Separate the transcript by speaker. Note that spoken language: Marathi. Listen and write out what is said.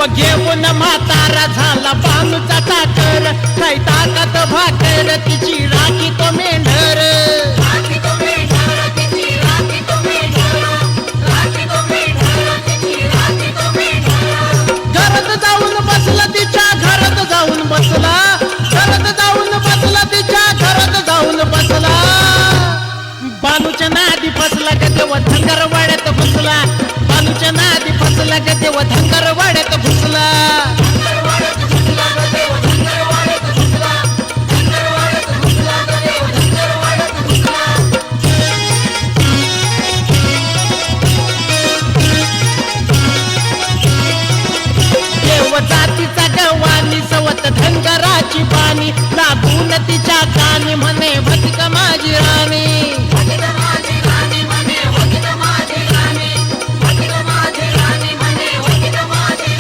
Speaker 1: घेऊन म्हातारा झाला बानूचा टाकर, काय ताकद भाकर तिची राखी तो मेंढर. घरात जाऊन बसला तिच्या घरात जाऊन बसला, घरात जाऊन बसला तिच्या घरात जाऊन बसला. बानूच्या नादी फसला ग तेव्हा धंगर वाड्यात घुसला, बानूच्या नादी फसला ग तेव्हा धंगर वाड्यात घुसला. जातीचा गवानी सवत धनगराची बाणी, लागून तिच्या कानी म्हणे भटका माझी राणी.